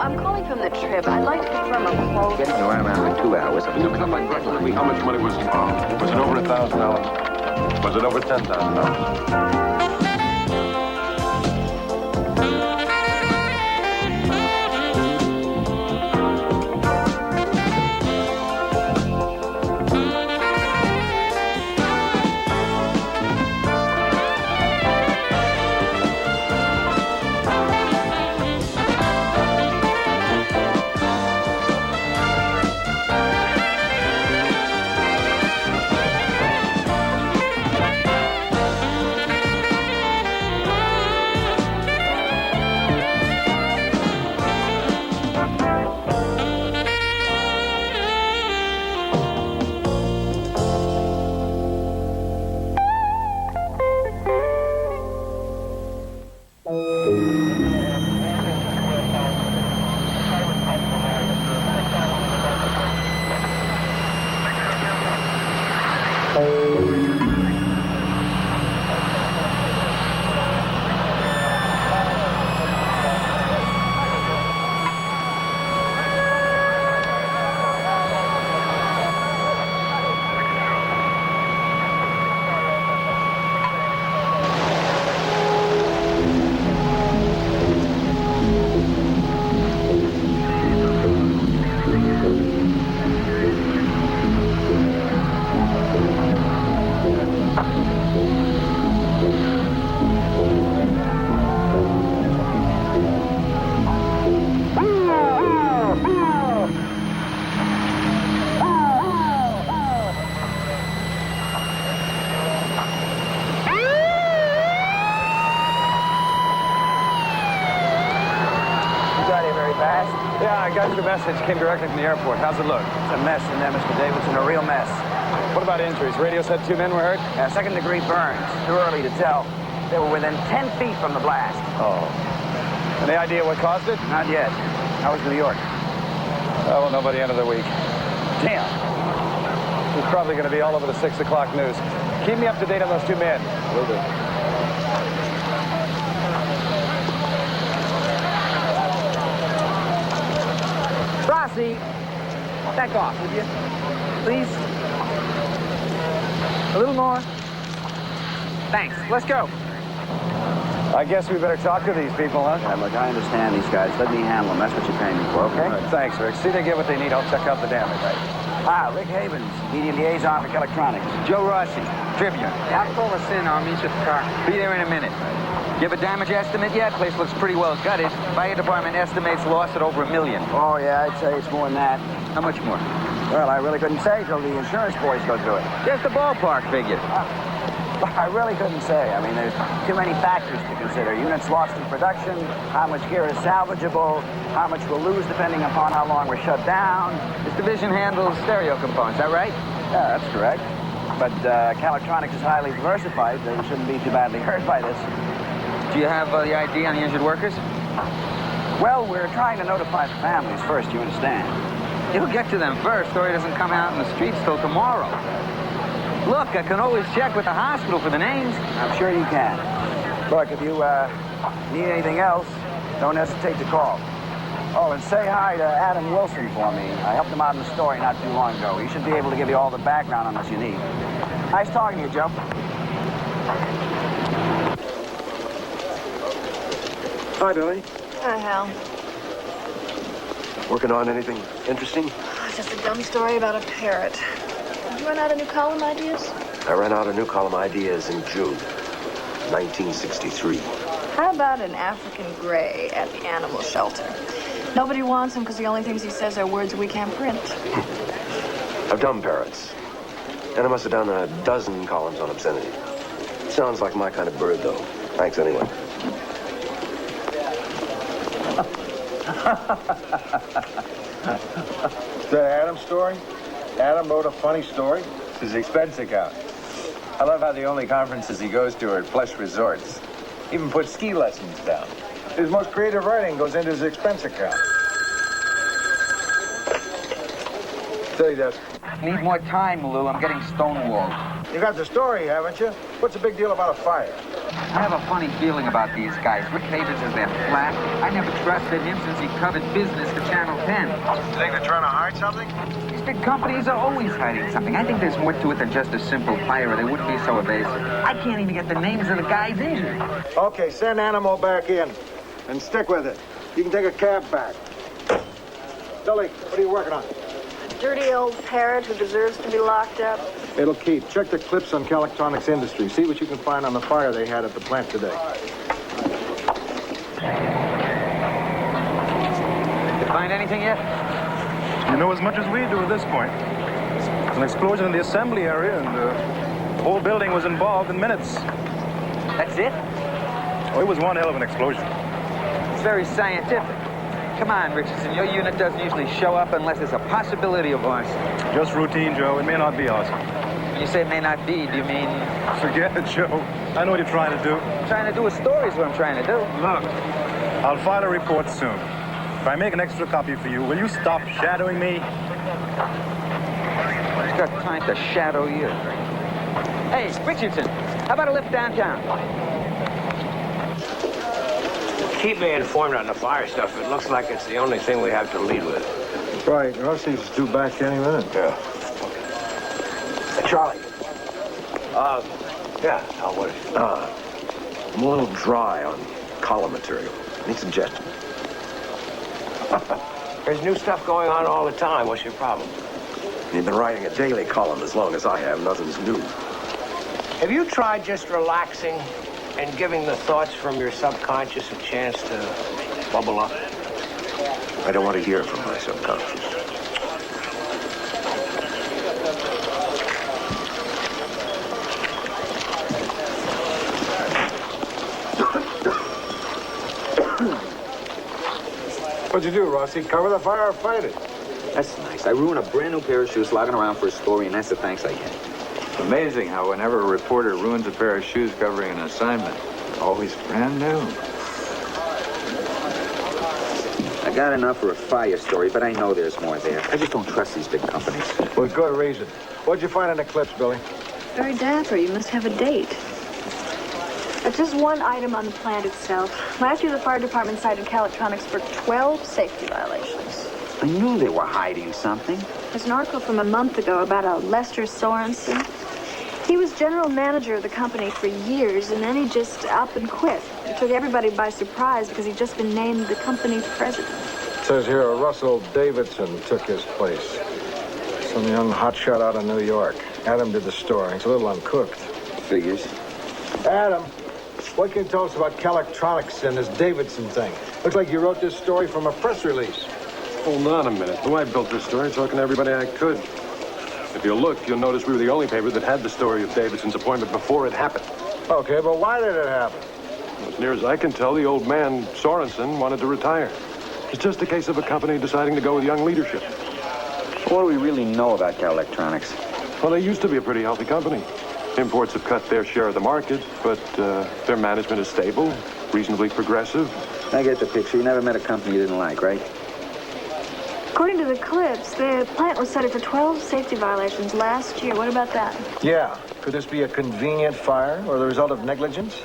I'm calling from the trip. I'd like to confirm a quote. Getting around in 2 hours. You come by breakfast. How much money was it? Was it over $1,000? Was it over $10,000? Yeah, I got your message. Came directly from the airport. How's it look? It's a mess in there, Mr. Davidson, a real mess. What about injuries? Radio said 2 men were hurt? Second-degree burns. Too early to tell. They were within 10 feet from the blast. Oh. Any idea what caused it? Not yet. How was New York? Oh, well, nobody end of the week. Damn. He's probably going to be all over the 6 o'clock news. Keep me up to date on those 2 men. Will do. Rossi, back off, would you? Please? A little more. Thanks. Let's go. I guess we better talk to these people, huh? Yeah, look, I understand these guys. Let me handle them. That's what you're paying me for, okay? All right, thanks, Rick. See they get what they need. I'll check out the damage. Rick Havens, media liaison for electronics. Joe Rossi, Tribune. Yeah, call us in. I'll meet you at the car. Be there in a minute. You have a damage estimate yet? Place looks pretty well gutted. Fire department estimates loss at over $1 million. Oh, yeah, I'd say it's more than that. How much more? Well, I really couldn't say till the insurance boys go through it. Just a ballpark figure. I really couldn't say. I mean, there's too many factors to consider. Units lost in production, how much gear is salvageable, how much we'll lose depending upon how long we're shut down. This division handles stereo components, is that right? Yeah, that's correct. But Electronics is highly diversified. They shouldn't be too badly hurt by this. Do you have the ID on the injured workers? Well, we're trying to notify the families first, you understand. You'll get to them first. Story doesn't come out in the streets till tomorrow. Look, I can always check with the hospital for the names. I'm sure you can. Look, if you need anything else, don't hesitate to call. Oh, and say hi to Adam Wilson for me. I helped him out in the story not too long ago. He should be able to give you all the background on this you need. Nice talking to you, Joe. Hi, Billy. Hi, Hal. Working on anything interesting? It's just a dumb story about a parrot. Did you run out of new column ideas? I ran out of new column ideas in June 1963. How about an African gray at the animal shelter? Nobody wants him because the only things he says are words we can't print. I've done parrots. And I must have done a dozen columns on obscenity. Sounds like my kind of bird, though. Thanks anyway. Is that Adam's story? Adam wrote a funny story? It's his expense account. I love how the only conferences he goes to are at plush resorts. Even puts ski lessons down. His most creative writing goes into his expense account. Steady, desk. Need more time, Lou. I'm getting stonewalled. You got the story, haven't you? What's the big deal about a fire? I have a funny feeling about these guys. Rick Davis is their flat. I never trusted him since he covered business for Channel 10. You think they're trying to hide something? These big companies are always hiding something. I think there's more to it than just a simple fire, or they wouldn't be so evasive. I can't even get the names of the guys injured. Okay, send Animal back in. And stick with it. You can take a cab back. Billy, what are you working on? Dirty old parrot who deserves to be locked up. It'll keep. Check the clips on Electronics Industries. See what you can find on the fire they had at the plant today. Did you find anything yet? You know as much as we do at this point. There's an explosion in the assembly area, and the whole building was involved in minutes. That's it? Oh, it was one hell of an explosion. It's very scientific. Come on, Richardson. Your unit doesn't usually show up unless there's a possibility of arson. Just routine, Joe. It may not be awesome. When you say it may not be, do you mean... Forget it, Joe. I know what you're trying to do. Trying to do a story is what I'm trying to do. Look, I'll file a report soon. If I make an extra copy for you, will you stop shadowing me? Who's got time to shadow you? Hey, Richardson, how about a lift downtown? Keep me informed on the fire stuff. It looks like it's the only thing we have to lead with. Right, Rusty's due back any minute. Yeah. Charlie. Yeah, what is it? I'm a little dry on column material. Any suggestions? There's new stuff going on all the time. What's your problem? You've been writing a daily column as long as I have. Nothing's new. Have you tried just relaxing and giving the thoughts from your subconscious a chance to bubble up? I don't want to hear from my subconscious. What'd you do, Rossi? Cover the fire or fight it? That's nice. I ruined a brand new pair of shoes slogging around for a story, and that's the thanks I get. Amazing how whenever a reporter ruins a pair of shoes covering an assignment, always brand new. I got enough for a fire story, but I know there's more there. I just don't trust these big companies. With good reason. What'd you find in the clips, Billy? Very dapper. You must have a date. Just one item on the plant itself. Last year, the fire department cited Electronics for 12 safety violations. I knew they were hiding something. There's an article from a month ago about a Lester Sorensen. He was general manager of the company for years, and then he just up and quit. It took everybody by surprise because he'd just been named the company president. It says here Russell Davidson took his place. Some young hotshot out of New York. Adam did the story. It's a little uncooked. Figures. Adam, what can you tell us about Electronics and this Davidson thing? Looks like you wrote this story from a press release. Hold on a minute. The way I built this story, talking to everybody I could. If you look, you'll notice we were the only paper that had the story of Davidson's appointment before it happened. Okay, but why did it happen? As near as I can tell, the old man, Sorensen, wanted to retire. It's just a case of a company deciding to go with young leadership. What do we really know about Cal Electronics? Well, they used to be a pretty healthy company. Imports have cut their share of the market, but their management is stable, reasonably progressive. I get the picture. You never met a company you didn't like, right? According to the clips, the plant was cited for 12 safety violations last year. What about that? Yeah. Could this be a convenient fire or the result of negligence?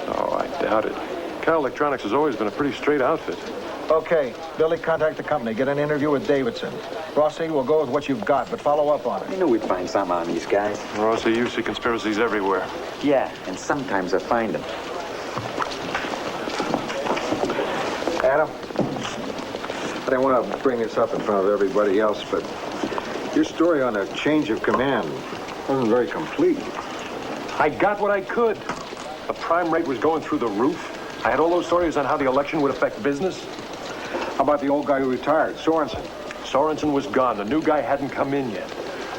Oh, I doubt it. Cal Electronics has always been a pretty straight outfit. Okay, Billy, contact the company. Get an interview with Davidson. Rossi, we'll go with what you've got, but follow up on I it. knew we'd find something on these guys. Rossi, you see conspiracies everywhere. Yeah, and sometimes I find them. Adam, I don't want to bring this up in front of everybody else, but your story on a change of command wasn't very complete. I got what I could. The prime rate was going through the roof. I had all those stories on how the election would affect business. How about the old guy who retired, Sorensen? Sorensen was gone. The new guy hadn't come in yet.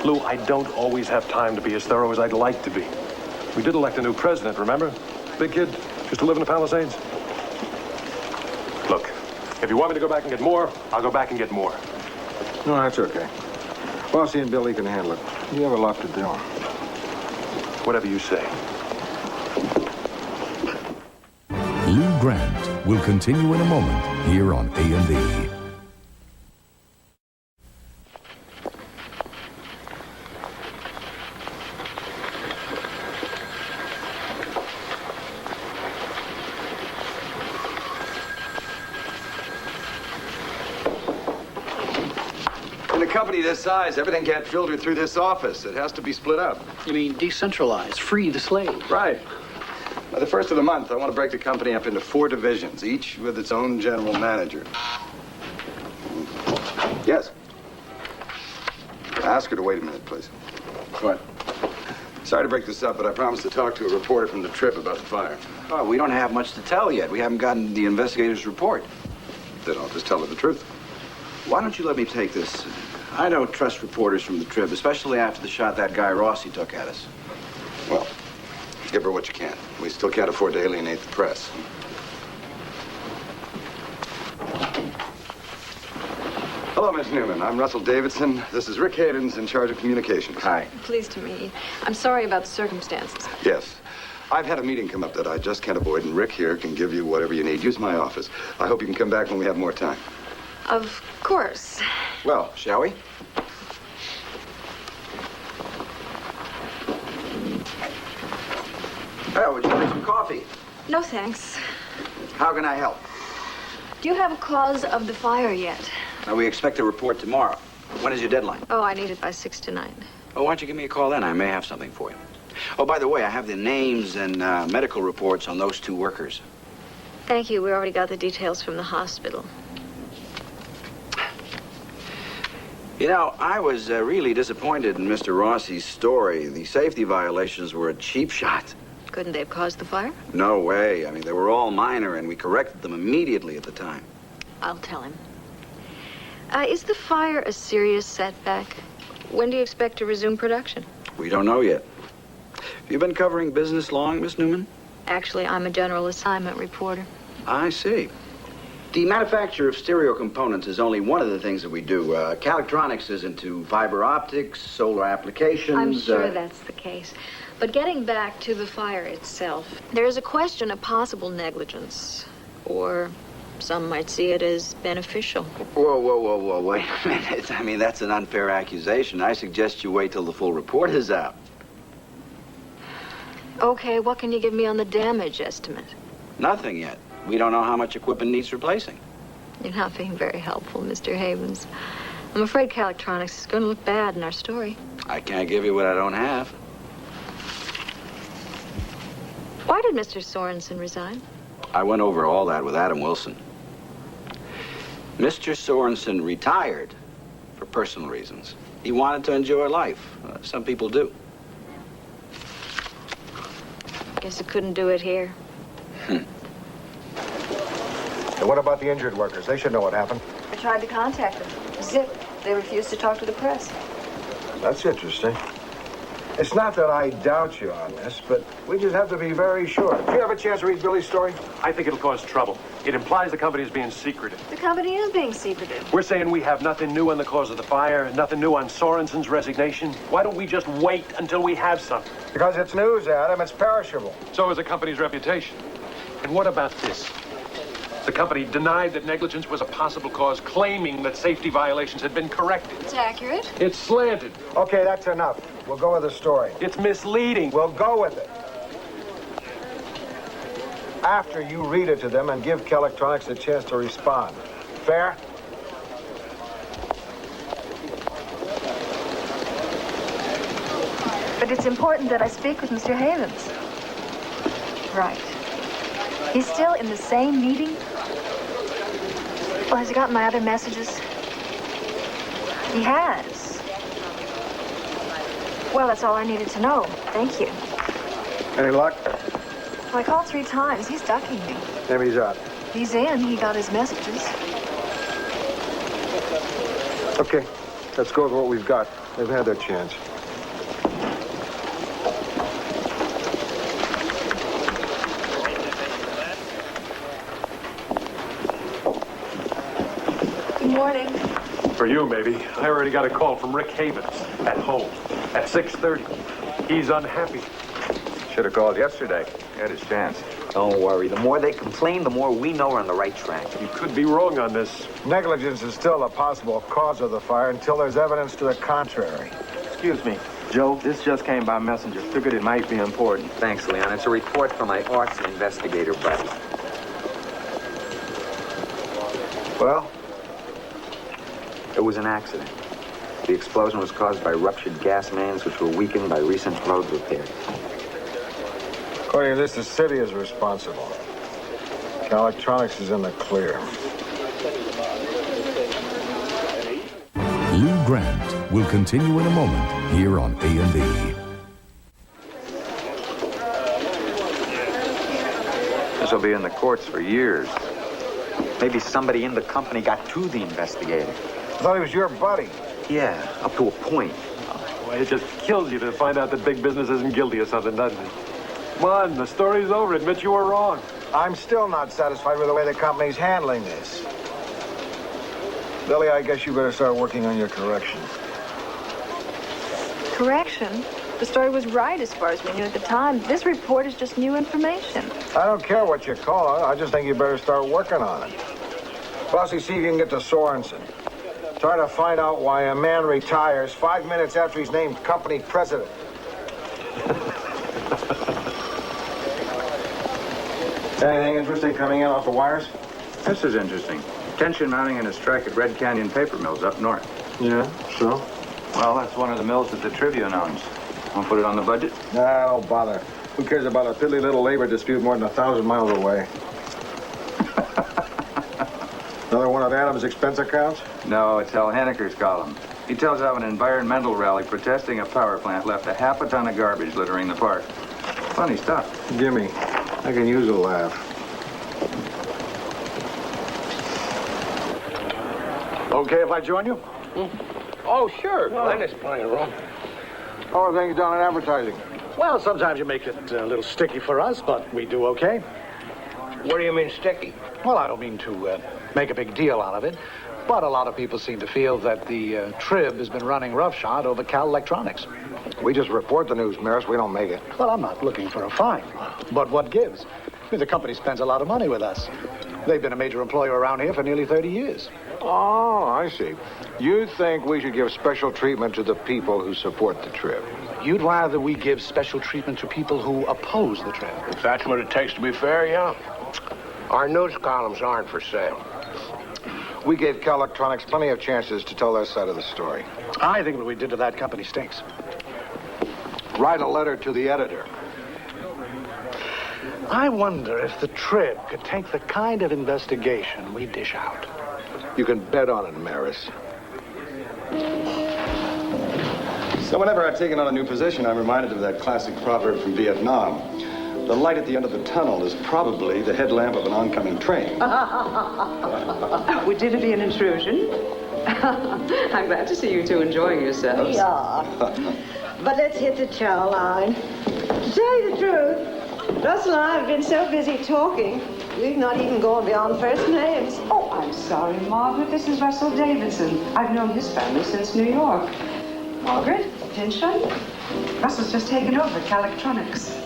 Lou, I don't always have time to be as thorough as I'd like to be. We did elect a new president, remember? Big kid, used to live in the Palisades. Look, if you want me to go back and get more, I'll go back and get more. No, that's okay. Rossi and Billy can handle it. You have a lot to do. Whatever you say. Lou Grant will continue in a moment here on A&E. In a company this size, everything can't filter through this office. It has to be split up. You mean decentralized, free the slave? Right. By the first of the month, I want to break the company up into 4 divisions, each with its own general manager. Yes. Ask her to wait a minute, please. What? Sorry to break this up, but I promised to talk to a reporter from the Trib about the fire. Oh, we don't have much to tell yet. We haven't gotten the investigator's report. Then I'll just tell her the truth. Why don't you let me take this? I don't trust reporters from the Trib, especially after the shot that guy Rossi took at us. Well, give her what you can. We still can't afford to alienate the press. Hello, Miss Newman. I'm Russell Davidson. This is Rick Hayden's in charge of communications. Hi. Pleased to meet you. I'm sorry about the circumstances. Yes. I've had a meeting come up that I just can't avoid, and Rick here can give you whatever you need. Use my office. I hope you can come back when we have more time. Of course. Well, shall we? Oh, would you like some coffee? No, thanks. How can I help? Do you have a cause of the fire yet? We expect a report tomorrow. When is your deadline? Oh, I need it by 6 to 9. Oh, why don't you give me a call then? I may have something for you. Oh, by the way, I have the names and medical reports on those 2 workers. Thank you. We already got the details from the hospital. You know, I was really disappointed in Mr. Rossi's story. The safety violations were a cheap shot. Couldn't they have caused the fire? No way. I mean, they were all minor, and we corrected them immediately at the time. I'll tell him. Is the fire a serious setback? When do you expect to resume production? We don't know yet. Have you been covering business long, Miss Newman? Actually, I'm a general assignment reporter. I see. The manufacture of stereo components is only one of the things that we do. Calectronics is into fiber optics, solar applications. I'm sure that's the case. But getting back to the fire itself, there is a question of possible negligence, or some might see it as beneficial. Whoa, wait a minute. I mean, that's an unfair accusation. I suggest you wait till the full report is out. Okay, what can you give me on the damage estimate? Nothing yet. We don't know how much equipment needs replacing. You're not being very helpful, Mr. Havens. I'm afraid Calectronics is going to look bad in our story. I can't give you what I don't have. Why did Mr. Sorensen resign? I went over all that with Adam Wilson. Mr. Sorensen retired for personal reasons. He wanted to enjoy life. Some people do. Guess I couldn't do it here. And what about the injured workers? They should know what happened. I tried to contact them. Zip. They refused to talk to the press. That's interesting. It's not that I doubt you on this, but we just have to be very sure. Did you have a chance to read Billy's story? I think it'll cause trouble. It implies the company is being secretive. The company is being secretive. We're saying we have nothing new on the cause of the fire, nothing new on Sorensen's resignation. Why don't we just wait until we have something? Because it's news, Adam. It's perishable. So is the company's reputation. And what about this? The company denied that negligence was a possible cause, claiming that safety violations had been corrected. It's accurate. It's slanted. Okay, that's enough. We'll go with the story. It's misleading. We'll go with it. After you read it to them and give Calectronics a chance to respond. Fair? But it's important that I speak with Mr. Havens. Right. He's still in the same meeting? Well, has he gotten my other messages? He has. Well, that's all I needed to know. Thank you. Any luck? Well, I called 3 times. He's ducking me. Maybe he's out. He's in. He got his messages. Okay, let's go with what we've got. They've had their chance. Good morning. For you, maybe. I already got a call from Rick Havens at home at 6:30. He's unhappy. Should have called yesterday. He had his chance. Don't worry. The more they complain, the more we know we're on the right track. You could be wrong on this. Negligence is still a possible cause of the fire until there's evidence to the contrary. Excuse me, Joe. This just came by messenger. Figured it might be important. Thanks, Leon. It's a report from my arts investigator buddy. Well? It was an accident. The explosion was caused by ruptured gas mains, which were weakened by recent road repairs. According to this, the city is responsible. Electronics is in the clear. Lou Grant will continue in a moment here on A&E. This will be in the courts for years. Maybe somebody in the company got to the investigator. I thought he was your buddy. Yeah, up to a point. Well, it just kills you to find out that big business isn't guilty of something, doesn't it? Come on, the story's over. Admit you were wrong. I'm still not satisfied with the way the company's handling this. Billy, I guess you better start working on your correction. Correction? The story was right as far as we knew at the time. This report is just new information. I don't care what you call it. I just think you better start working on it. Bossy, see if you can get to Sorensen. Try to find out why a man retires 5 minutes after he's named company president. Anything interesting coming in off the wires? This is interesting. Tension mounting in a strike at Red Canyon Paper Mills up north. Yeah, so? Well, that's one of the mills that the Tribune owns. Want to put it on the budget? No, don't bother. Who cares about a piddly little labor dispute more than 1,000 miles away? Another one of Adam's expense accounts? No, it's Hal Henniker's column. He tells how an environmental rally protesting a power plant left a half a ton of garbage littering the park. Funny stuff. Gimme. I can use a laugh. Okay if I join you? Oh, sure. Glenn is plenty of room. How are things done in advertising? Well, sometimes you make it a little sticky for us, but we do okay. What do you mean sticky? Well, I don't mean to make a big deal out of it, but a lot of people seem to feel that the Trib has been running roughshod over Cal Electronics. We just report the news, Maris. We don't make it. Well, I'm not looking for a fine, but what gives? I mean, the company spends a lot of money with us. They've been a major employer around here for nearly 30 years. Oh, I see. You think we should give special treatment to the people who support the Trib? You'd rather we give special treatment to people who oppose the Trib? If that's what it takes to be fair, yeah. Our news columns aren't for sale. We gave Cal Electronics plenty of chances to tell their side of the story. I think what we did to that company stinks. Write a letter to the editor. I wonder if the Trib could take the kind of investigation we dish out. You can bet on it, Maris. So whenever I've taken on a new position, I'm reminded of that classic proverb from Vietnam. The light at the end of the tunnel is probably the headlamp of an oncoming train. Would dinner be an intrusion? I'm glad to see you two enjoying yourselves. We are. But let's hit the chow line. To tell you the truth, Russell and I have been so busy talking, we've not even gone beyond first names. Oh, I'm sorry, Margaret. This is Russell Davidson. I've known his family since New York. Margaret, Pinchon. Russell's just taken over Cal Electronics.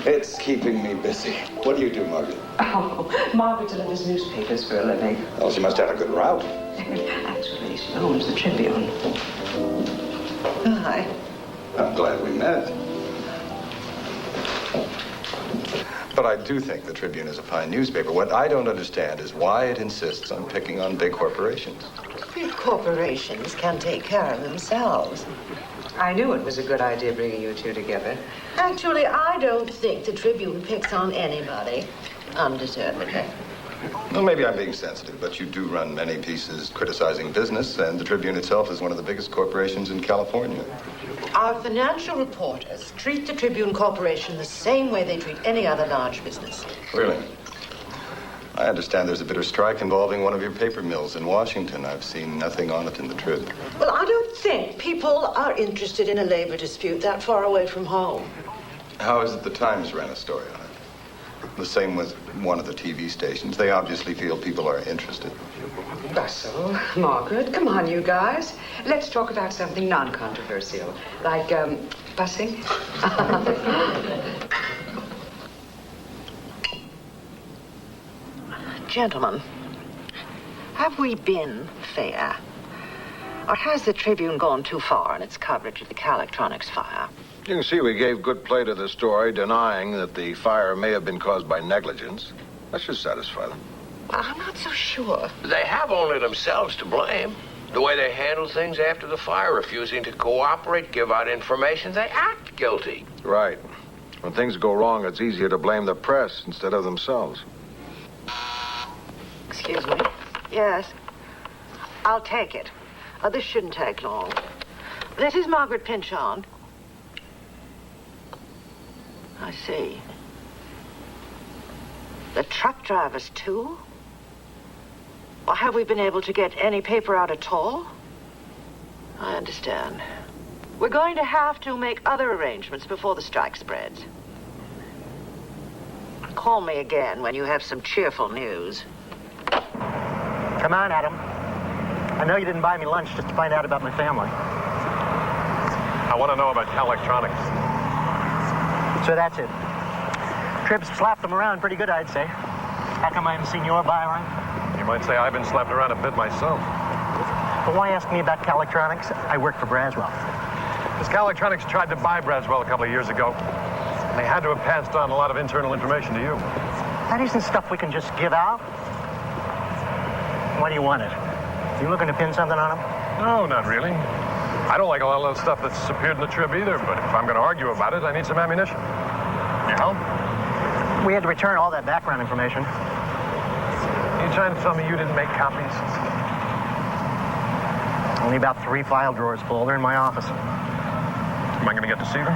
It's keeping me busy. What do you do, Margaret? Oh, Margaret delivers newspapers for a living. Oh, she must have a good route. Actually, she owns the Tribune. Hi. I'm glad we met. But I do think the Tribune is a fine newspaper. What I don't understand is why it insists on picking on big corporations. Big corporations can take care of themselves. I knew it was a good idea bringing you two together. Actually, I don't think the Tribune picks on anybody undeservedly. Well, maybe I'm being sensitive, but you do run many pieces criticizing business, and the Tribune itself is one of the biggest corporations in California. Our financial reporters treat the Tribune Corporation the same way they treat any other large business. Really? I understand there's a bitter strike involving one of your paper mills in Washington. I've seen nothing on it in the Trib. Well, I don't think people are interested in a labor dispute that far away from home. How is it the Times ran a story on it? The same with one of the TV stations. They obviously feel people are interested. Russell, Margaret, come on, you guys. Let's talk about something non-controversial, like, busing. Gentlemen, have we been fair? Or has the Tribune gone too far in its coverage of the Cal Electronics fire? You can see we gave good play to the story, denying that the fire may have been caused by negligence. That should satisfy them. Well, I'm not so sure. They have only themselves to blame. The way they handled things after the fire, refusing to cooperate, give out information, they act guilty. Right. When things go wrong, it's easier to blame the press instead of themselves. Excuse me. Yes. I'll take it. This shouldn't take long. This is Margaret Pinchon. I see. The truck drivers, too? Or have we been able to get any paper out at all? I understand. We're going to have to make other arrangements before the strike spreads. Call me again when you have some cheerful news. Come on, Adam. I know you didn't buy me lunch just to find out about my family. I want to know about Cal Electronics. So that's it. Tribb's slapped them around pretty good, I'd say. How come I haven't seen your byline? You might say I've been slapped around a bit myself. But why ask me about Cal Electronics? I work for Braswell. Because Cal Electronics tried to buy Braswell a couple of years ago. And they had to have passed on a lot of internal information to you. That isn't stuff we can just give out. Why do you want it? You looking to pin something on them? No, not really. I don't like a lot of the stuff that's appeared in the Trib either, but if I'm going to argue about it, I need some ammunition. You know? We had to return all that background information. You trying to tell me you didn't make copies? Only about 3 file drawers full. They're in my office. Am I going to get to see them?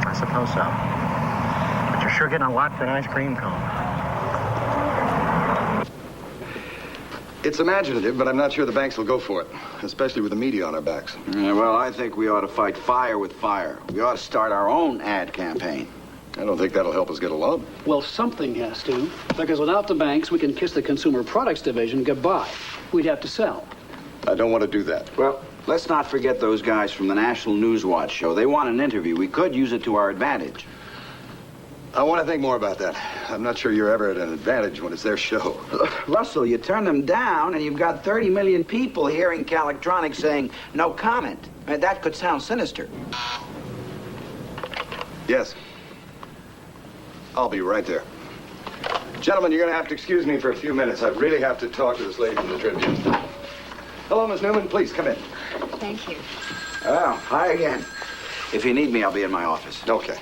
I suppose so. But you're sure getting a lot for an ice cream cone. It's imaginative, but I'm not sure the banks will go for it, especially with the media on our backs. Yeah, well, I think we ought to fight fire with fire. We ought to start our own ad campaign. I don't think that'll help us get a loan. Well, something has to, because without the banks, we can kiss the consumer products division goodbye. We'd have to sell. I don't want to do that. Well, let's not forget those guys from the National News Watch show. They want an interview. We could use it to our advantage. I want to think more about that. I'm not sure you're ever at an advantage when it's their show. Russell, you turn them down, and you've got 30 million people hearing Cal Electronics saying no comment. I mean, that could sound sinister. Yes. I'll be right there. Gentlemen, you're going to have to excuse me for a few minutes. I really have to talk to this lady from the Tribune. Hello, Miss Newman. Please, come in. Thank you. Oh, hi again. If you need me, I'll be in my office. Okay.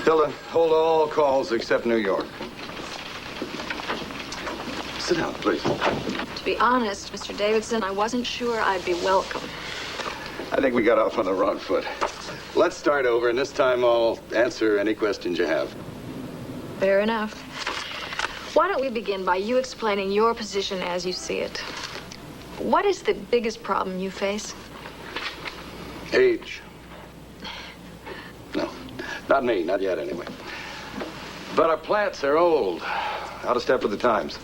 Hilda, hold all calls except New York. Sit down, please. To be honest, Mr. Davidson, I wasn't sure I'd be welcome. I think we got off on the wrong foot. Let's start over, and this time I'll answer any questions you have. Fair enough. Why don't we begin by you explaining your position as you see it? What is the biggest problem you face? Age. No, not me, not yet anyway. But our plants are old, out of step with the times.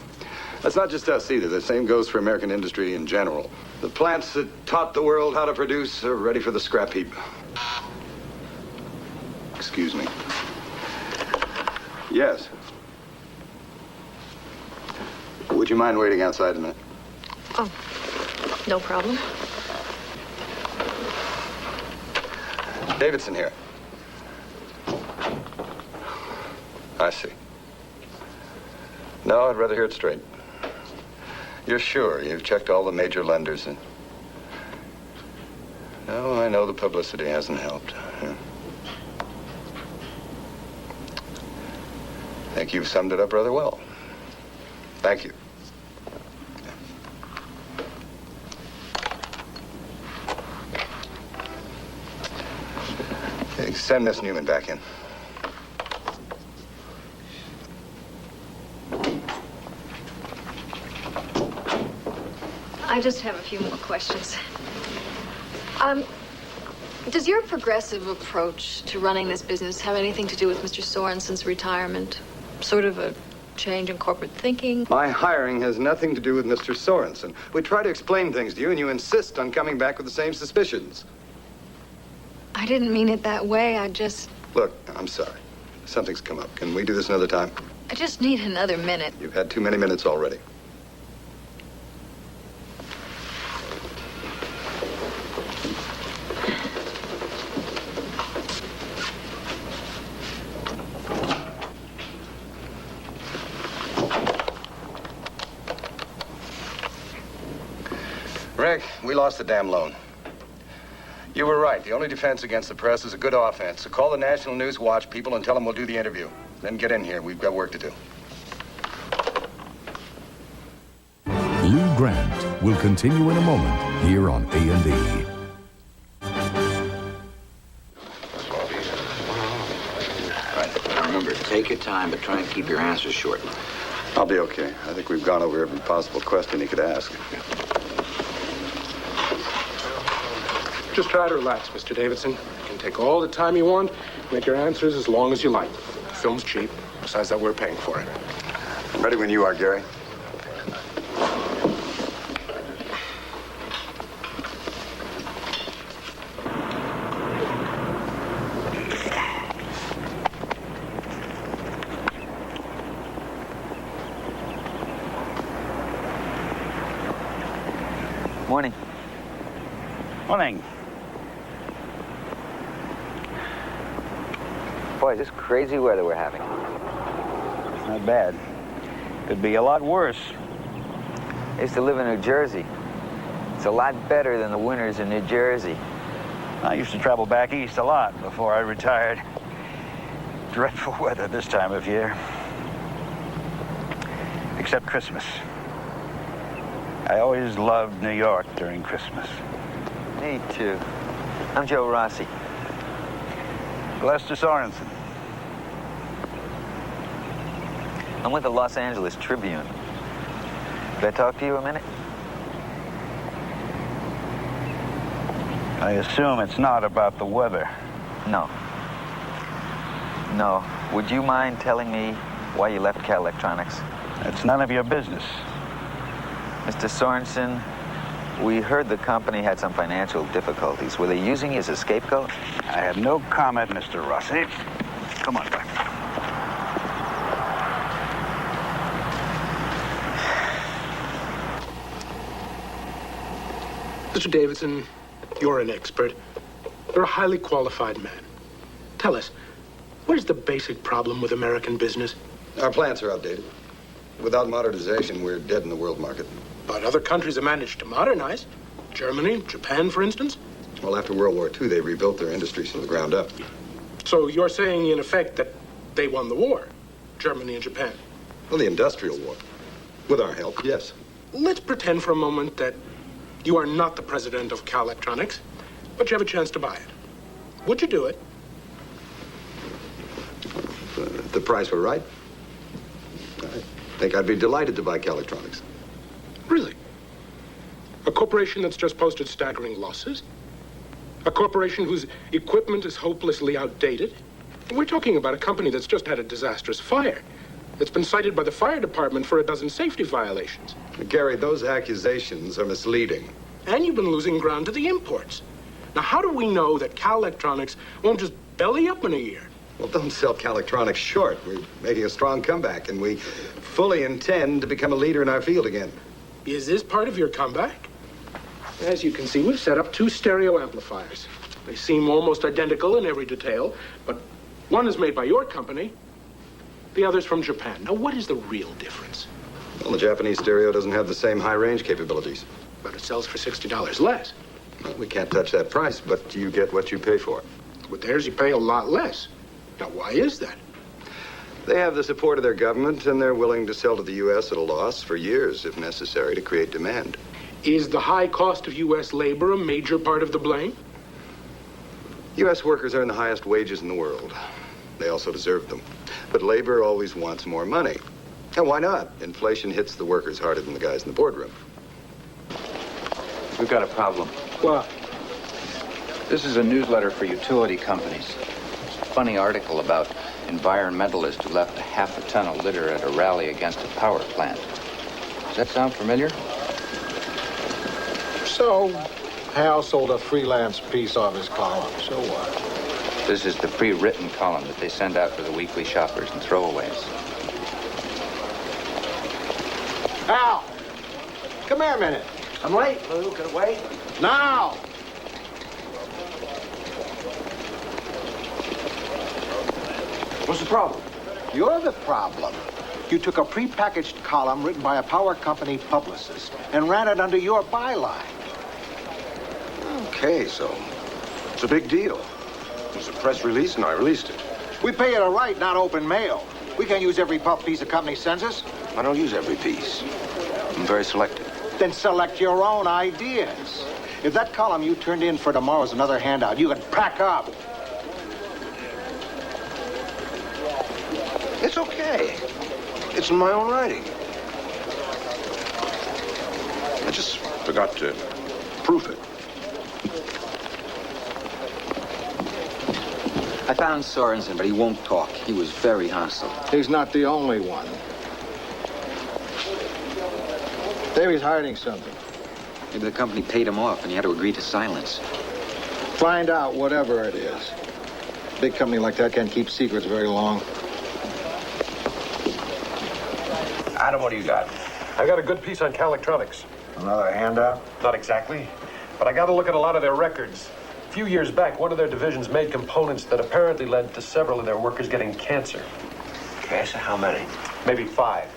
That's not just us either. The same goes for American industry in general. The plants that taught the world how to produce are ready for the scrap heap. Excuse me. Yes. Would you mind waiting outside a minute? Oh, no problem. Davidson here. I see. No, I'd rather hear it straight. You're sure you've checked all the major lenders and... No, I know the publicity hasn't helped. Yeah. I think you've summed it up rather well. Thank you. Hey, send Miss Newman back in. I just have a few more questions. Does your progressive approach to running this business have anything to do with Mr. Sorensen's retirement? Sort of a change in corporate thinking? My hiring has nothing to do with Mr. Sorensen. We try to explain things to you, and you insist on coming back with the same suspicions. I didn't mean it that way. I just... Look, I'm sorry. Something's come up. Can we do this another time? I just need another minute. You've had too many minutes already. Rick, we lost the damn loan. You were right. The only defense against the press is a good offense. So call the National News Watch people and tell them we'll do the interview. Then get in here. We've got work to do. Lou Grant will continue in a moment here on A&E. Right. Remember, take your time, but try and keep your answers short. I'll be okay. I think we've gone over every possible question he could ask. Just try to relax, Mr. Davidson. You can take all the time you want, make your answers as long as you like. The film's cheap. Besides that, we're paying for it. I'm ready when you are, Gary. Morning. Morning. Boy, this crazy weather we're having. It's not bad. Could be a lot worse. I used to live in New Jersey. It's a lot better than the winters in New Jersey. I used to travel back east a lot before I retired. Dreadful weather this time of year. Except Christmas. I always loved New York during Christmas. Me too. I'm Joe Rossi. Lester Sorensen. I'm with the Los Angeles Tribune. Could I talk to you a minute? I assume it's not about the weather. No. No. Would you mind telling me why you left Cal Electronics? It's none of your business. Mr. Sorensen, we heard the company had some financial difficulties. Were they using you as a scapegoat? I have no comment, Mr. Rossi. Come on back. Mr. Davidson, you're an expert. You're a highly qualified man. Tell us, what is the basic problem with American business? Our plants are outdated. Without modernization, we're dead in the world market. But other countries have managed to modernize. Germany, Japan, for instance. Well, after World War II, they rebuilt their industries from the ground up. So you're saying, in effect, that they won the war, Germany and Japan? Well, the industrial war. With our help, yes. Let's pretend for a moment that you are not the president of Cal Electronics, but you have a chance to buy it. Would you do it? If the price were right, I think I'd be delighted to buy Cal Electronics. Really? A corporation that's just posted staggering losses? A corporation whose equipment is hopelessly outdated? We're talking about a company that's just had a disastrous fire. It's been cited by the fire department for a dozen safety violations. Gary, those accusations are misleading. And you've been losing ground to the imports. Now, how do we know that Cal Electronics won't just belly up in a year? Well, don't sell Cal Electronics short. We're making a strong comeback, and we fully intend to become a leader in our field again. Is this part of your comeback? As you can see, we've set up 2 stereo amplifiers. They seem almost identical in every detail, but one is made by your company, the other's from Japan. Now, what is the real difference? Well, the Japanese stereo doesn't have the same high-range capabilities. But it sells for $60 less. Well, we can't touch that price, but you get what you pay for. With theirs, you pay a lot less. Now, why is that? They have the support of their government, and they're willing to sell to the U.S. at a loss for years, if necessary, to create demand. Is the high cost of U.S. labor a major part of the blame? U.S. workers earn the highest wages in the world. They also deserve them. But labor always wants more money. And why not? Inflation hits the workers harder than the guys in the boardroom. We've got a problem. What? This is a newsletter for utility companies. Funny article about environmentalists who left a half a ton of litter at a rally against a power plant. Does that sound familiar? So, Hal sold a freelance piece of his column. So what? This is the pre-written column that they send out to the weekly shoppers and throwaways. Hal! Come here a minute. I'm late, Lou. Can it wait? Now! What's the problem? You're the problem. You took a prepackaged column written by a power company publicist and ran it under your byline. Okay, so it's a big deal. It was a press release, and I released it. We pay you to write, not open mail. We can't use every puff piece the company sends us. I don't use every piece. I'm very selective. Then select your own ideas. If that column you turned in for tomorrow is another handout, you can pack up. It's okay. It's in my own writing. I just forgot to proof it. I found Sorensen, but he won't talk. He was very hostile. He's not the only one. Davy's hiding something. Maybe the company paid him off and he had to agree to silence. Find out whatever it is. A big company like that can't keep secrets very long. Adam, what do you got? I got a good piece on Cal Electronics. Another handout? Not exactly, but I got to look at a lot of their records. A few years back, one of their divisions made components that apparently led to several of their workers getting cancer. Cancer? How many? Maybe 5.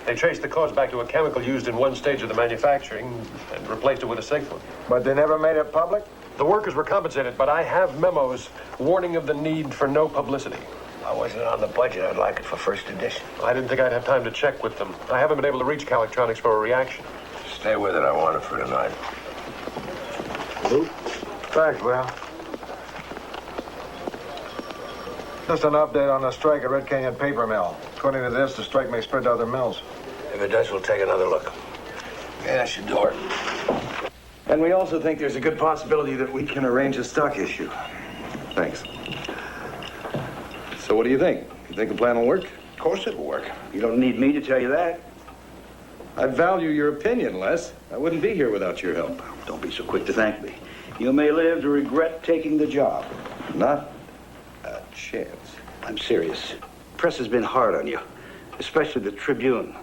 They traced the cause back to a chemical used in one stage of the manufacturing and replaced it with a safe one. But they never made it public? The workers were compensated, but I have memos warning of the need for no publicity. I wasn't on the budget. I'd like it for first edition. I didn't think I'd have time to check with them. I haven't been able to reach Cal Electronics for a reaction. Stay with it. I want it for tonight. Luke? Thanks, Will. Just an update on the strike at Red Canyon Paper Mill. According to this, the strike may spread to other mills. If it does, we'll take another look. Yeah, that should do it. And we also think there's a good possibility that we can arrange a stock issue. Thanks. So what do you think? You think the plan will work? Of course it'll work. You don't need me to tell you that. I value your opinion, Les. I wouldn't be here without your help. Don't be so quick to thank me. You may live to regret taking the job. Not a chance. I'm serious. Press has been hard on you, especially the Tribune.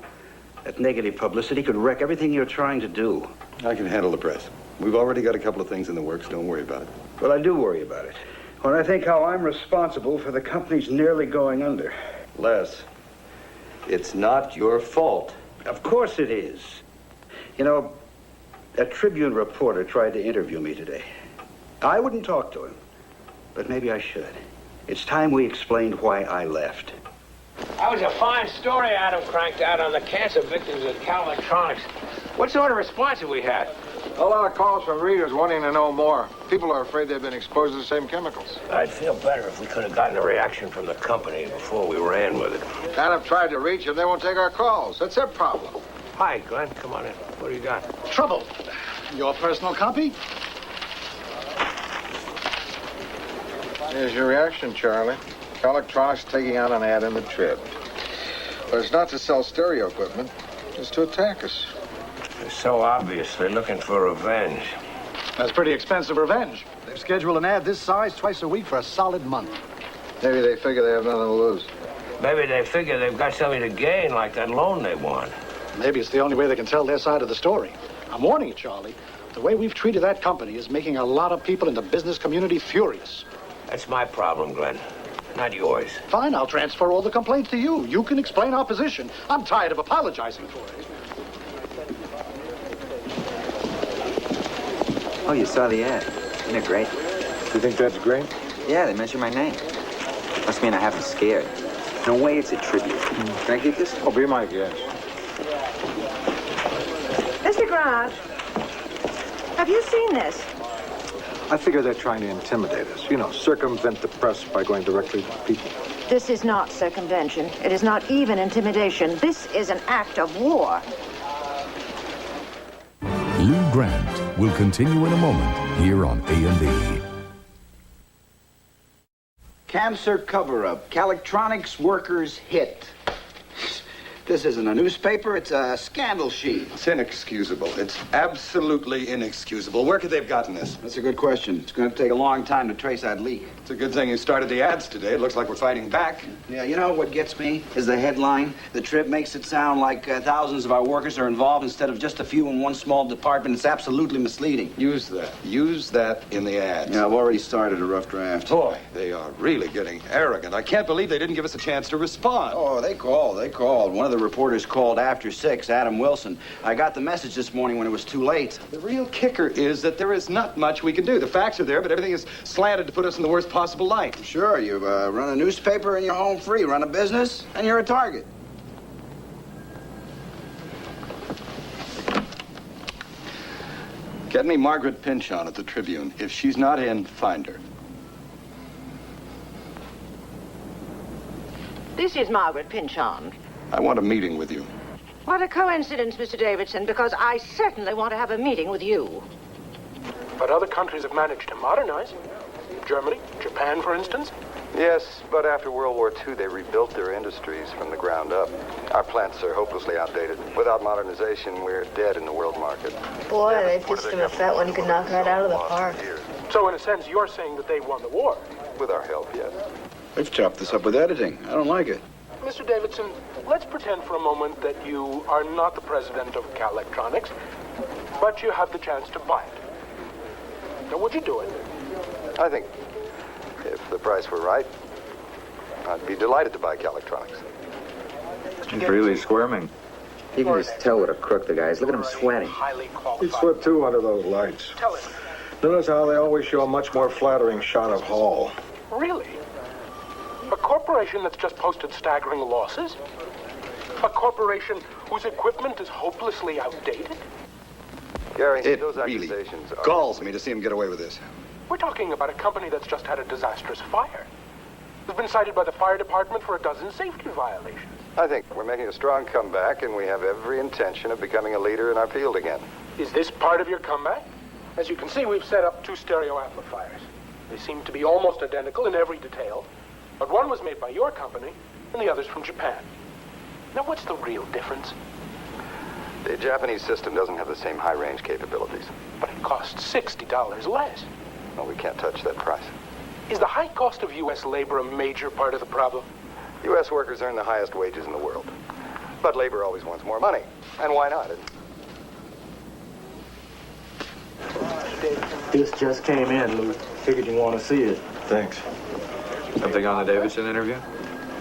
That negative publicity could wreck everything you're trying to do. I can handle the press. We've already got a couple of things in the works. Don't worry about it. Well, I do worry about it. When I think how I'm responsible for the company's nearly going under. Les, it's not your fault. Of course it is. You know, a Tribune reporter tried to interview me today. I wouldn't talk to him, but maybe I should. It's time we explained why I left. That was a fine story Adam cranked out on the cancer victims at Cal Electronics. What sort of response have we had? A lot of calls from readers wanting to know more. People are afraid they've been exposed to the same chemicals. I'd feel better if we could have gotten a reaction from the company before we ran with it. Adam tried to reach them. They won't take our calls. That's their problem. Hi, Glenn. Come on in. What do you got? Trouble. Your personal copy? Here's your reaction, Charlie. Cal Electronics taking out an ad in the Trib. But it's not to sell stereo equipment. It's to attack us. It's so obvious. They're looking for revenge. That's pretty expensive revenge. They've scheduled an ad this size twice a week for a solid month. Maybe they figure they have nothing to lose. Maybe they figure they've got something to gain, like that loan they won. Maybe it's the only way they can tell their side of the story. I'm warning you, Charlie. The way we've treated that company is making a lot of people in the business community furious. That's my problem, Glenn. Not yours. Fine, I'll transfer all the complaints to you. You can explain our position. I'm tired of apologizing for it. Oh, you saw the ad. Isn't it great? You think that's great? Yeah, they mention my name. Must mean I haven't scared. In a way, it's a tribute. Can I get this? Oh, be my guest. Mr. Grant, have you seen this? I figure they're trying to intimidate us. You know, circumvent the press by going directly to people. This is not circumvention. It is not even intimidation. This is an act of war. Lou Grant will continue in a moment here on A&E. Cancer cover-up. Calectronics workers hit. This isn't a newspaper, it's a scandal sheet. It's inexcusable. It's absolutely inexcusable. Where could they have gotten this? That's a good question. It's going to take a long time to trace that leak. It's a good thing you started the ads today. It looks like we're fighting back. Yeah, you know what gets me is the headline. The Trib makes it sound like thousands of our workers are involved instead of just a few in one small department. It's absolutely misleading. Use that. Use that in the ads. Yeah, I've already started a rough draft. Boy, they are really getting arrogant. I can't believe they didn't give us a chance to respond. Oh, they called. One of the reporters called after 6, Adam Wilson. I got the message this morning when it was too late. The real kicker is that there is not much we can do. The facts are there, but everything is slanted to put us in the worst possible light. Sure, you run a newspaper and you're home free. Run a business and you're a target. Get me Margaret Pinchon at the Tribune. If she's not in, find her. This is Margaret Pinchon. I want a meeting with you. What a coincidence, Mr. Davidson, because I certainly want to have a meeting with you. But other countries have managed to modernize. Germany, Japan, for instance. Yes, but after World War II, they rebuilt their industries from the ground up. Our plants are hopelessly outdated. Without modernization, we're dead in the world market. Boy, they pitched him a fat one who could knock right out of the park. So in a sense, you're saying that they won the war. With our help, yes. They've chopped this up with editing. I don't like it. Mr. Davidson, let's pretend for a moment that you are not the president of Cal Electronics, but you have the chance to buy it. Now, would you do it? I think if the price were right, I'd be delighted to buy Cal Electronics. He's really squirming. You can just tell what a crook the guy is. Look at him sweating. He'd sweat too under those lights. Notice how they always show a much more flattering shot of Hall. Really? A corporation that's just posted staggering losses? A corporation whose equipment is hopelessly outdated? Gary, It those really accusations galls me to see him get away with this. We're talking about a company that's just had a disastrous fire. It's been cited by the fire department for a dozen safety violations. I think we're making a strong comeback, and we have every intention of becoming a leader in our field again. Is this part of your comeback? As you can see, we've set up 2 stereo amplifiers. They seem to be almost identical in every detail, but one was made by your company, and the other's from Japan. Now, what's the real difference? The Japanese system doesn't have the same high-range capabilities. But it costs $60 less. Well, we can't touch that price. Is the high cost of U.S. labor a major part of the problem? U.S. workers earn the highest wages in the world. But labor always wants more money. And why not? This just came in, Lou. Figured you want to see it. Thanks. Something on the Davidson interview?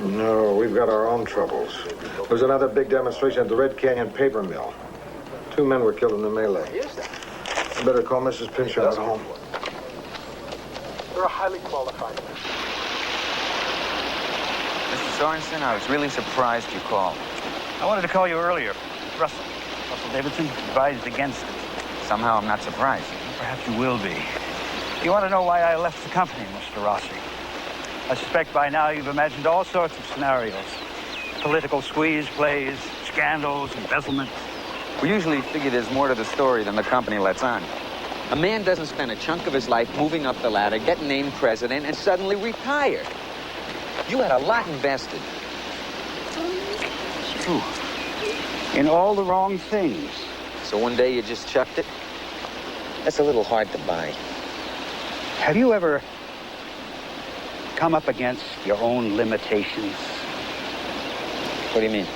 No, we've got our own troubles. There's another big demonstration at the Red Canyon paper mill. 2 men were killed in the melee. I better call Mrs. Pinchon at home. You're a highly qualified. Mr. Sorensen, I was really surprised you called. I wanted to call you earlier. Russell Davidson advised against it. Somehow I'm not surprised. Perhaps you will be. You want to know why I left the company, Mr. Rossi? I suspect by now you've imagined all sorts of scenarios. Political squeeze plays, scandals, embezzlement. We usually figure there's more to the story than the company lets on. A man doesn't spend a chunk of his life moving up the ladder, get named president, and suddenly retire. You had a lot invested. True. In all the wrong things. So one day you just chucked it? That's a little hard to buy. Have you ever come up against your own limitations? What do you mean?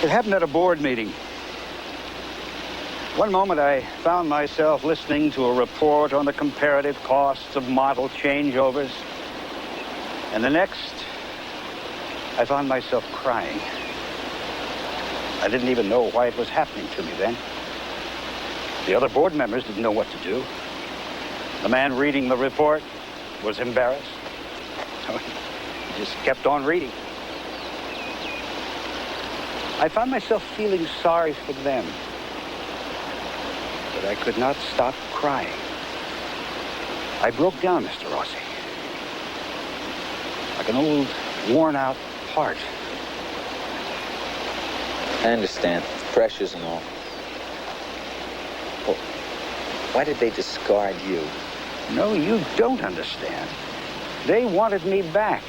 It happened at a board meeting. One moment I found myself listening to a report on the comparative costs of model changeovers. And the next, I found myself crying. I didn't even know why it was happening to me then. The other board members didn't know what to do. The man reading the report was embarrassed. So he just kept on reading. I found myself feeling sorry for them. But I could not stop crying. I broke down, Mr. Rossi. Like an old, worn-out heart. I understand. Pressures and all. Well, why did they discard you? No, you don't understand. They wanted me back.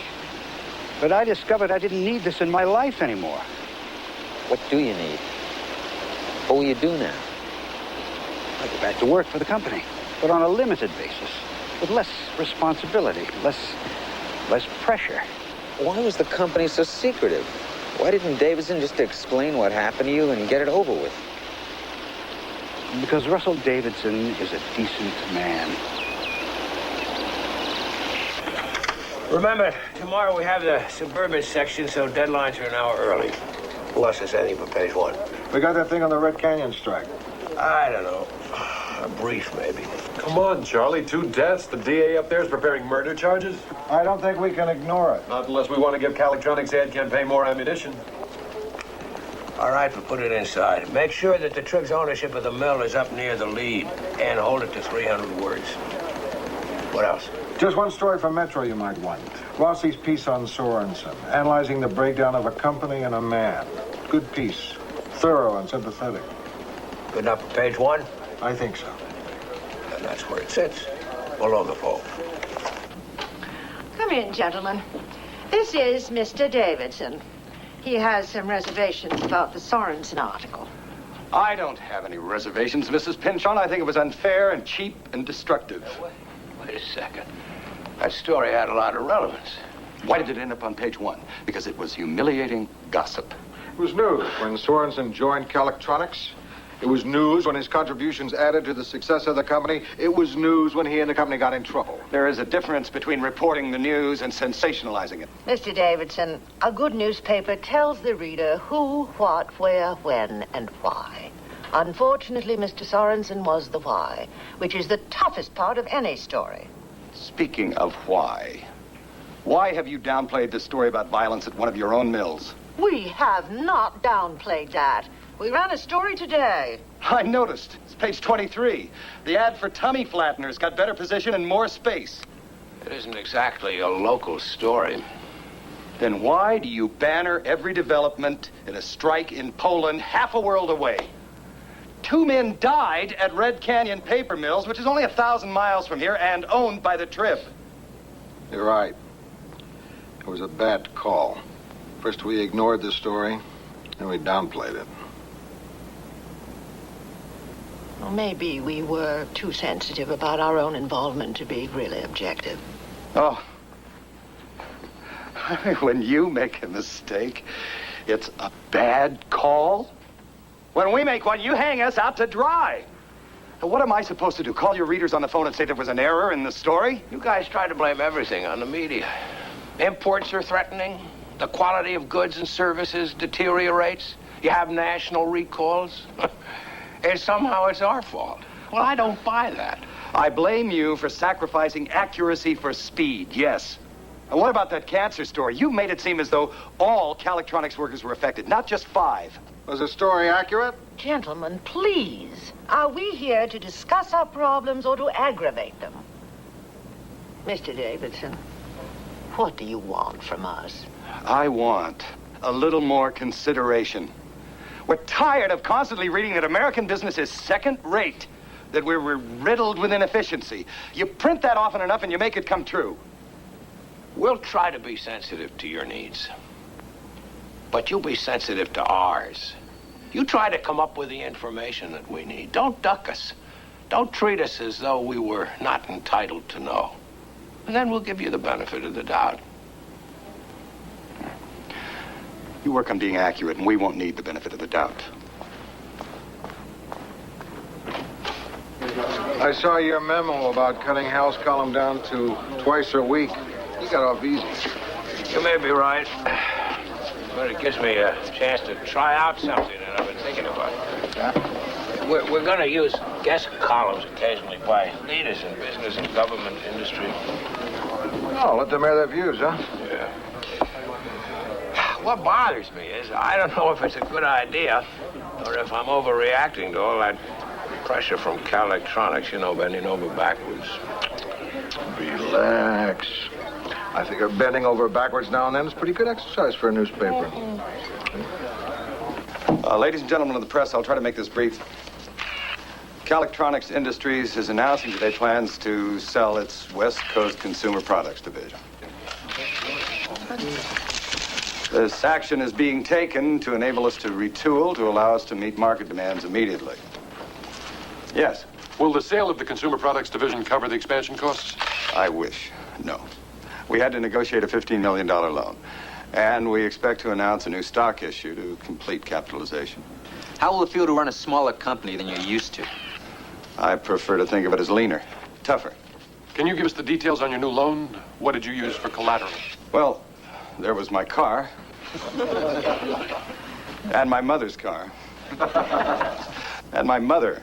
But I discovered I didn't need this in my life anymore. What do you need? What will you do now? I go back to work for the company, but on a limited basis, with less responsibility, less pressure. Why was the company so secretive? Why didn't Davidson just explain what happened to you and get it over with? Because Russell Davidson is a decent man. Remember, tomorrow we have the suburban section, so deadlines are an hour early. Unless there's anything for page 1. We got that thing on the Red Canyon strike. I don't know. A brief, maybe. Come on, Charlie. 2 deaths. The DA up there is preparing murder charges. I don't think we can ignore it. Not unless we want to give Calectronics ad campaign more ammunition. All right, but put it inside. Make sure that the Triggs' ownership of the mill is up near the lead, and hold it to 300 words. What else? Just one story from Metro you might want. Lossie's piece on Sorensen, analyzing the breakdown of a company and a man. Good piece. Thorough and sympathetic. Good enough for page 1? I think so. And that's where it sits. Below the fold. Come in, gentlemen. This is Mr. Davidson. He has some reservations about the Sorensen article. I don't have any reservations, Mrs. Pynchon. I think it was unfair and cheap and destructive. Wait a second. That story had a lot of relevance. Why did it end up on page 1? Because it was humiliating gossip. It was news when Sorensen joined Calectronics. It was news when his contributions added to the success of the company. It was news when he and the company got in trouble. There is a difference between reporting the news and sensationalizing it. Mr. Davidson, a good newspaper tells the reader who, what, where, when, and why. Unfortunately, Mr. Sorensen was the why, which is the toughest part of any story. Speaking of why have you downplayed the story about violence at one of your own mills? We have not downplayed that. We ran a story today. I noticed. It's page 23. The ad for tummy flatteners got better position and more space. It isn't exactly a local story. Then why do you banner every development in a strike in Poland half a world away? 2 men died at Red Canyon Paper Mills, which is only 1,000 miles from here and owned by the Trib. You're right. It was a bad call. First we ignored the story, then we downplayed it. Well, maybe we were too sensitive about our own involvement to be really objective. Oh. When you make a mistake, it's a bad call? When we make one, you hang us out to dry. Now, what am I supposed to do? Call your readers on the phone and say there was an error in the story? You guys try to blame everything on the media. Imports are threatening. The quality of goods and services deteriorates. You have national recalls. And somehow it's our fault. Well, I don't buy that. I blame you for sacrificing accuracy for speed, yes. And what about that cancer story? You made it seem as though all Calectronics workers were affected, not just 5. Was the story accurate? Gentlemen, please. Are we here to discuss our problems or to aggravate them? Mr. Davidson, what do you want from us? I want a little more consideration. We're tired of constantly reading that American business is second-rate, that we're riddled with inefficiency. You print that often enough and you make it come true. We'll try to be sensitive to your needs. But you'll be sensitive to ours. You try to come up with the information that we need. Don't duck us. Don't treat us as though we were not entitled to know. And then we'll give you the benefit of the doubt. You work on being accurate, and we won't need the benefit of the doubt. I saw your memo about cutting Hal's column down to twice a week. You got off easy. You may be right. But it gives me a chance to try out something that I've been thinking about. We're going to use guest columns occasionally by leaders in business and government industry. Oh, let them air their views, huh? Yeah. What bothers me is I don't know if it's a good idea or if I'm overreacting to all that pressure from Calectronics, you know, bending over backwards. Relax. I figure bending over backwards now and then is pretty good exercise for a newspaper. Ladies and gentlemen of the press, I'll try to make this brief. Calectronics Industries is announcing today plans to sell its West Coast Consumer Products division. This action is being taken to enable us to retool to allow us to meet market demands immediately. Yes. Will the sale of the Consumer Products division cover the expansion costs? I wish. No. We had to negotiate a $15 million loan. And we expect to announce a new stock issue to complete capitalization. How will it feel to run a smaller company than you're used to? I prefer to think of it as leaner, tougher. Can you give us the details on your new loan? What did you use for collateral? Well, there was my car. And my mother's car. And my mother.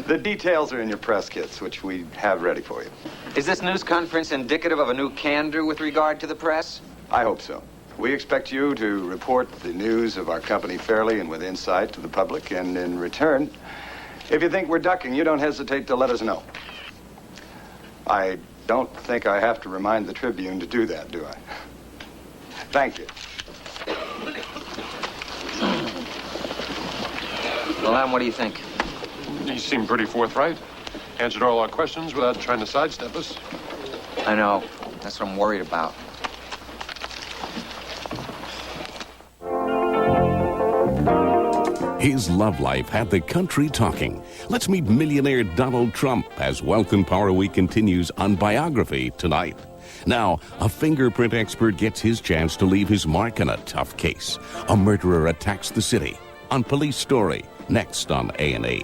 The details are in your press kits, which we have ready for you. Is this news conference indicative of a new candor with regard to the press? I hope so. We expect you to report the news of our company fairly and with insight to the public, and in return, if you think we're ducking, you don't hesitate to let us know. I don't think I have to remind the Tribune to do that, do I? Thank you. Well, Adam, what do you think? He seemed pretty forthright. Answered all our questions without trying to sidestep us. I know. That's what I'm worried about. His love life had the country talking. Let's meet millionaire Donald Trump as Wealth and Power Week continues on Biography tonight. Now, a fingerprint expert gets his chance to leave his mark on a tough case. A murderer attacks the city. On Police Story, next on A&E.